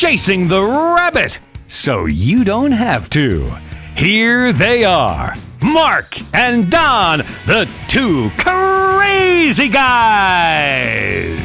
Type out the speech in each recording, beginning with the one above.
chasing the rabbit so you don't have to. Here they are, Mark and Don, the two crazy guys.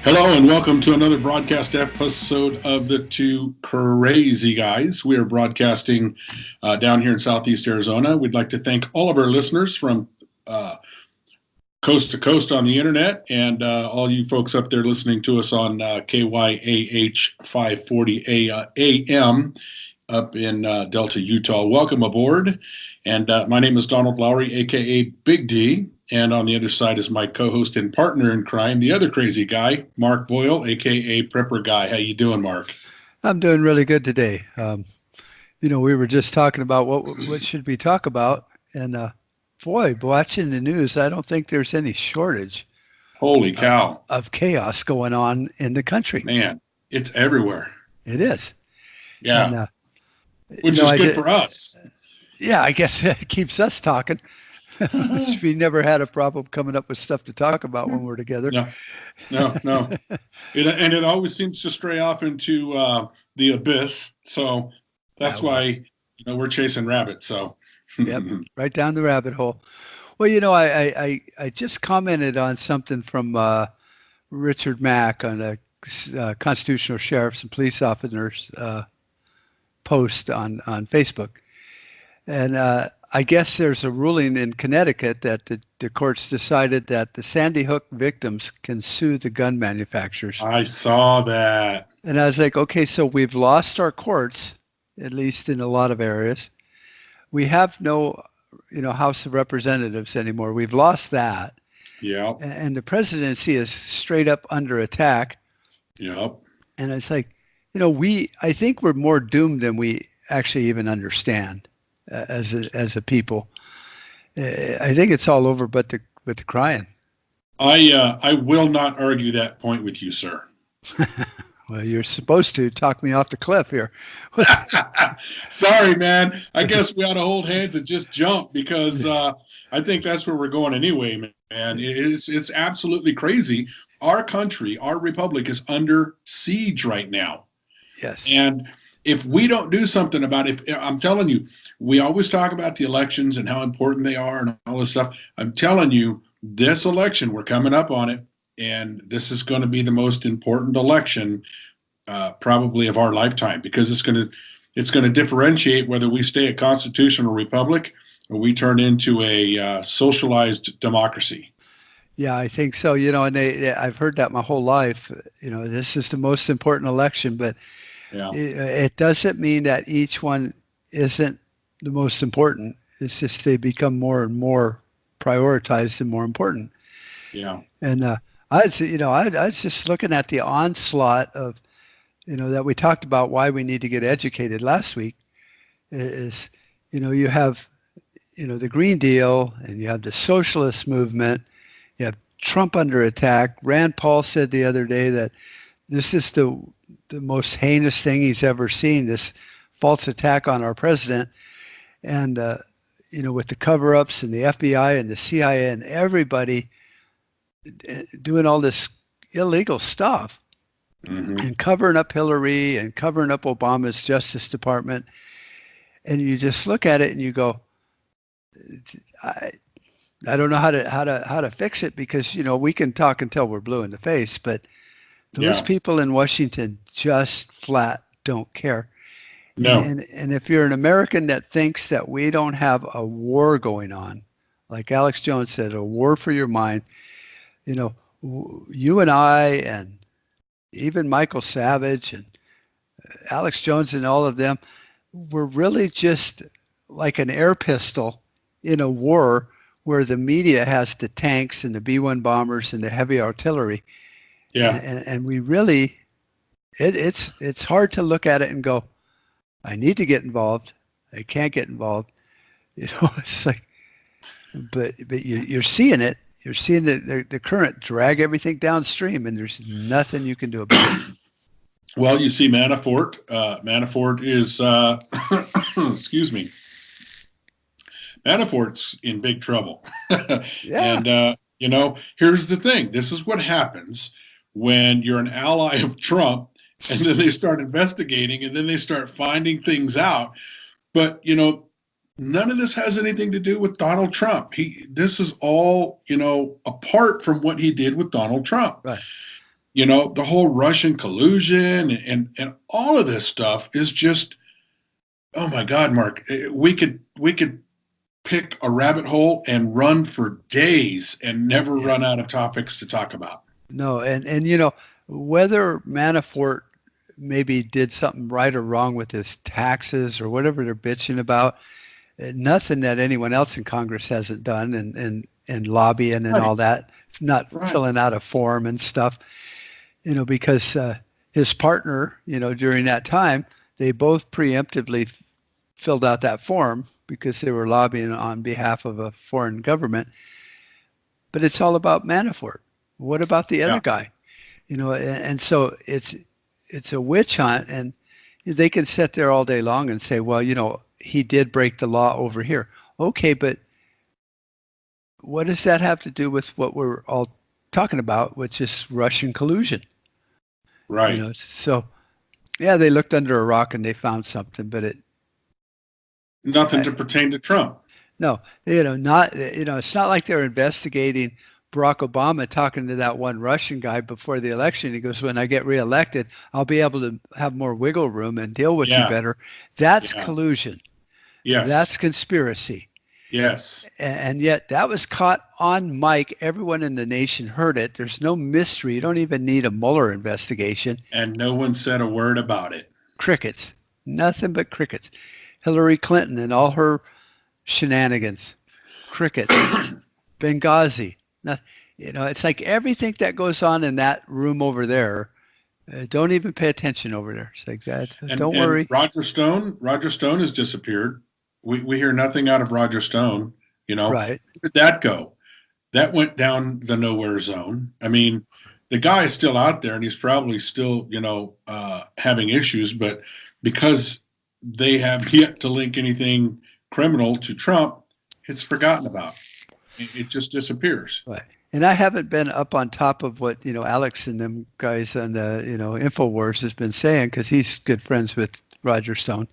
Hello and welcome to another broadcast episode of the Two Crazy Guys. We are broadcasting down here in Southeast Arizona. We'd like to thank all of our listeners from coast to coast on the internet and all you folks up there listening to us on KYAH 540 AM up in Delta, Utah. Welcome aboard. And my name is Donald Lowry, a.k.a. Big D. And on the other side is my co-host and partner in crime, the other crazy guy, Mark Boyle, a.k.a. Prepper Guy. How you doing, Mark? I'm doing really good today. We were just talking about what should we talk about. And boy, watching the news, I don't think there's any shortage. Holy cow. Of chaos going on in the country. Man, it's everywhere. It is. Yeah. And, which is good for us. Yeah, I guess it keeps us talking. We never had a problem coming up with stuff to talk about when we're together. No. And it always seems to stray off into the abyss. So that's why we're chasing rabbits. So yep, right down the rabbit hole. Well, I just commented on something from Richard Mack on a constitutional sheriffs and police officers post on Facebook. And I guess there's a ruling in Connecticut that the courts decided that the Sandy Hook victims can sue the gun manufacturers. I saw that. And I was like, okay, so we've lost our courts, at least in a lot of areas. We have no, House of Representatives anymore. We've lost that. Yeah. And the presidency is straight up under attack. Yep. And it's like, I think we're more doomed than we actually even understand. As a people, I think it's all over, but with the crying. I will not argue that point with you, sir. Well, you're supposed to talk me off the cliff here. Sorry, man. I guess we ought to hold hands and just jump because I think that's where we're going anyway, man. It's absolutely crazy. Our country, our republic, is under siege right now. Yes. And if we don't do something about it, I'm telling you, we always talk about the elections and how important they are and all this stuff. I'm telling you, this election, we're coming up on it, and this is going to be the most important election probably of our lifetime because it's going to differentiate whether we stay a constitutional republic or we turn into a socialized democracy. Yeah, I think so. And I've heard that my whole life. This is the most important election, but yeah. It doesn't mean that each one isn't the most important. It's just they become more and more prioritized and more important. Yeah. And I was just looking at the onslaught of, that we talked about why we need to get educated last week. Is you have, the Green Deal and you have the socialist movement. You have Trump under attack. Rand Paul said the other day that this is the most heinous thing he's ever seen, this false attack on our president. And, with the cover-ups and the FBI and the CIA and everybody doing all this illegal stuff and covering up Hillary and covering up Obama's Justice Department. And you just look at it and you go, I don't know how to fix it because, we can talk until we're blue in the face, but those people in Washington just flat don't care. No. And if you're an American that thinks that we don't have a war going on, like Alex Jones said, a war for your mind, you and I and even Michael Savage and Alex Jones and all of them were really just like an air pistol in a war where the media has the tanks and the B-1 bombers and the heavy artillery. Yeah. And we really, it's hard to look at it and go, I need to get involved. I can't get involved. It's like, but you're seeing it. You're seeing the current drag everything downstream, and there's nothing you can do about it. Well, you see Manafort. Manafort is, excuse me. Manafort's in big trouble. Yeah. And here's the thing. This is what happens when you're an ally of Trump, and then they start investigating, and then they start finding things out. But none of this has anything to do with Donald Trump. This is all apart from what he did with Donald Trump. Right. The whole Russian collusion and all of this stuff is just, oh my God, Mark, we could pick a rabbit hole and run for days and never run out of topics to talk about. No, and whether Manafort maybe did something right or wrong with his taxes or whatever they're bitching about, nothing that anyone else in Congress hasn't done, and lobbying and all that, not filling out a form and stuff, because his partner, during that time, they both preemptively filled out that form because they were lobbying on behalf of a foreign government. But it's all about Manafort. What about the other guy? And so it's a witch hunt, and they can sit there all day long and say, well, he did break the law over here. Okay, but what does that have to do with what we're all talking about, which is Russian collusion? Right. So yeah, they looked under a rock and they found something, but nothing to pertain to Trump. No, it's not like they're investigating Barack Obama talking to that one Russian guy before the election. He goes, when I get reelected, I'll be able to have more wiggle room and deal with you better. That's collusion. Yes. That's conspiracy. Yes. And yet that was caught on mic. Everyone in the nation heard it. There's no mystery. You don't even need a Mueller investigation. And no one said a word about it. Crickets. Nothing but crickets. Hillary Clinton and all her shenanigans. Crickets. Benghazi. It's like everything that goes on in that room over there, don't even pay attention over there. It's like that. Don't worry. Roger Stone has disappeared. We hear nothing out of Roger Stone. Right. Where did that go? That went down the nowhere zone. I mean, the guy is still out there, and he's probably still, having issues. But because they have yet to link anything criminal to Trump, it's forgotten about. It just disappears. Right. And I haven't been up on top of what, Alex and them guys on the, InfoWars has been saying, because he's good friends with Roger Stone.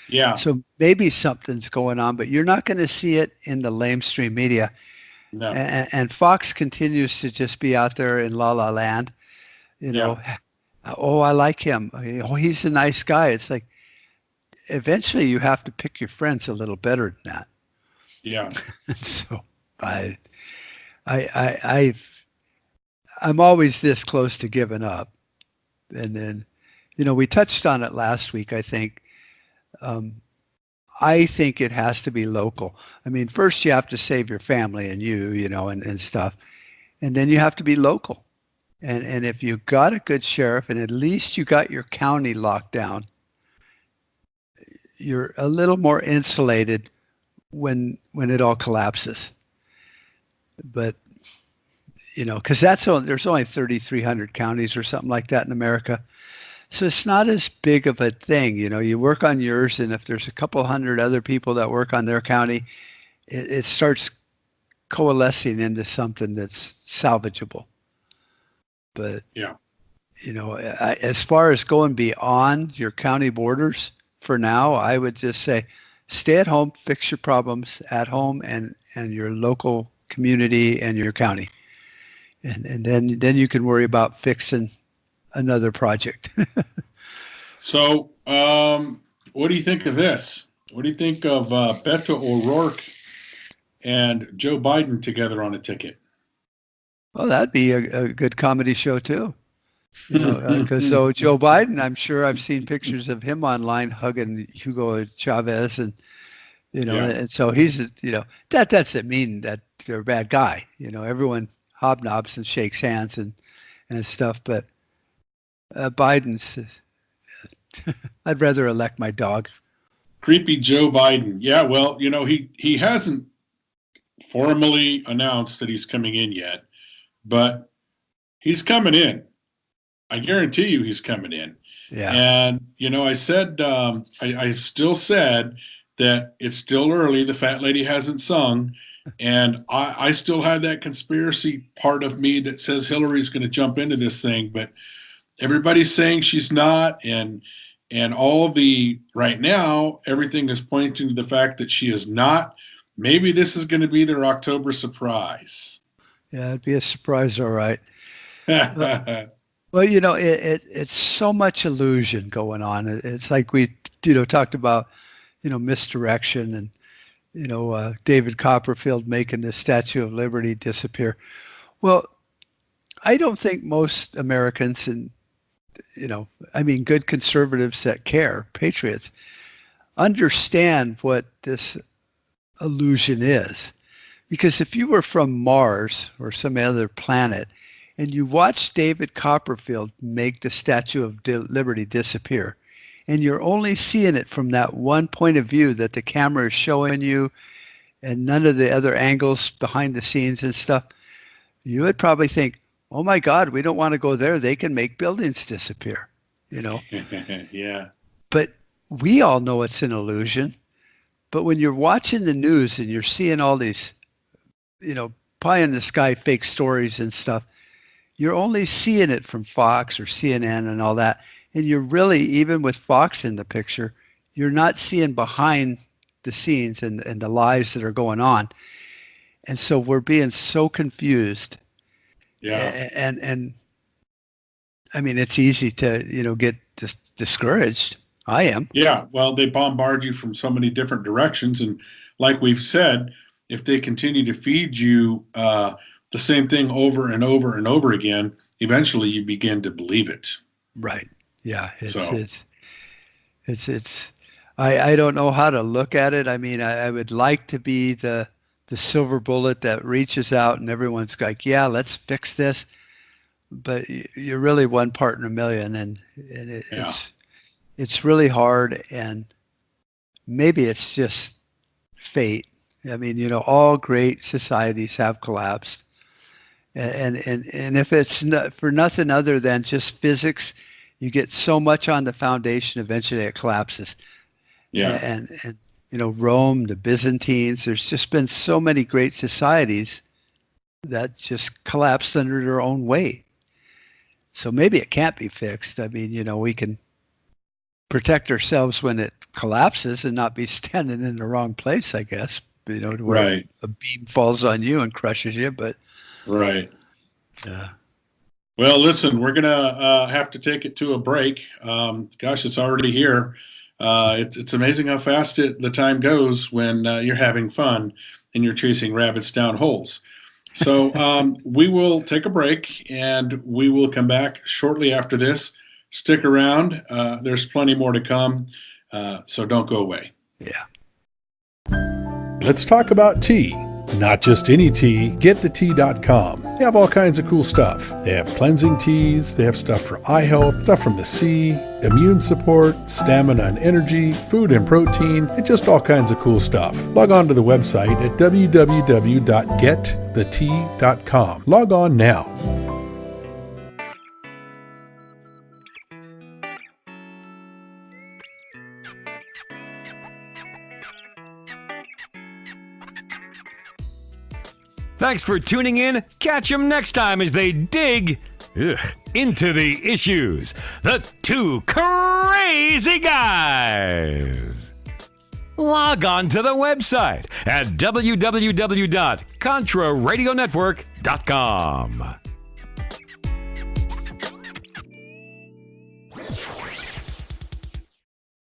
Yeah. So maybe something's going on, but you're not going to see it in the lamestream media. No. And Fox continues to just be out there in La La Land. Oh, I like him. Oh, he's a nice guy. It's like, eventually you have to pick your friends a little better than that. Yeah. So I'm always this close to giving up. And then, we touched on it last week, I think. I think it has to be local. I mean, first you have to save your family and and stuff. And then you have to be local. And if you got a good sheriff and at least you got your county locked down, you're a little more insulated when it all collapses. But, because there's only 3,300 counties or something like that in America. So it's not as big of a thing. You work on yours, and if there's a couple hundred other people that work on their county, it starts coalescing into something that's salvageable. But, as far as going beyond your county borders, for now, I would just say, stay at home, fix your problems at home and your local community and your county. And then you can worry about fixing another project. So, what do you think of this? What do you think of Beto O'Rourke and Joe Biden together on a ticket? Well, that'd be a good comedy show too. Because Joe Biden, I'm sure I've seen pictures of him online hugging Hugo Chavez, and and so he's that doesn't mean that they're a bad guy. Everyone hobnobs and shakes hands and stuff, but Biden's. I'd rather elect my dog. Creepy Joe Biden. Yeah, well, he hasn't formally announced that he's coming in yet, but he's coming in. I guarantee you he's coming in. Yeah. And, I said, I still said that it's still early. The fat lady hasn't sung. And I still have that conspiracy part of me that says Hillary's going to jump into this thing, but everybody's saying she's not. And all right now, everything is pointing to the fact that she is not. Maybe this is going to be their October surprise. Yeah, it'd be a surprise, all right. Well, it's so much illusion going on. It's like we, talked about, misdirection and, David Copperfield making the Statue of Liberty disappear. Well, I don't think most Americans and, good conservatives that care, patriots, understand what this illusion is. Because if you were from Mars or some other planet and you watch David Copperfield make the Statue of Liberty disappear, and you're only seeing it from that one point of view that the camera is showing you and none of the other angles behind the scenes and stuff, you would probably think, oh my God, we don't want to go there. They can make buildings disappear, Yeah. But we all know it's an illusion. But when you're watching the news and you're seeing all these, pie in the sky fake stories and stuff, you're only seeing it from Fox or CNN and all that. And you're really, even with Fox in the picture, you're not seeing behind the scenes and the lies that are going on. And so we're being so confused. Yeah. And I mean, it's easy to, get discouraged. I am. Yeah. Well, they bombard you from so many different directions. And like we've said, if they continue to feed you the same thing over and over and over again, eventually you begin to believe it. Right. Yeah. I don't know how to look at it. I mean, I would like to be the silver bullet that reaches out and everyone's like, yeah, let's fix this. But you're really one part in a million, and it's really hard. And maybe it's just fate. I mean, all great societies have collapsed. And if it's not for nothing other than just physics, you get so much on the foundation, eventually it collapses. Yeah. And Rome, the Byzantines, there's just been so many great societies that just collapsed under their own weight. So maybe it can't be fixed. I mean, we can protect ourselves when it collapses and not be standing in the wrong place, I guess, to where a beam falls on you and crushes you. But right. Yeah. Well, listen, we're going to have to take it to a break. Gosh, it's already here. It's amazing how fast the time goes when you're having fun and you're chasing rabbits down holes. So we will take a break and we will come back shortly after this. Stick around. There's plenty more to come. So don't go away. Yeah. Let's talk about tea. Not just any tea, getthetea.com. They have all kinds of cool stuff. They have cleansing teas, they have stuff for eye health, stuff from the sea, immune support, stamina and energy, food and protein, and just all kinds of cool stuff. Log on to the website at www.getthetea.com. Log on now. Thanks for tuning in. Catch them next time as they dig into the issues. The two crazy guys. Log on to the website at www.contraradionetwork.com.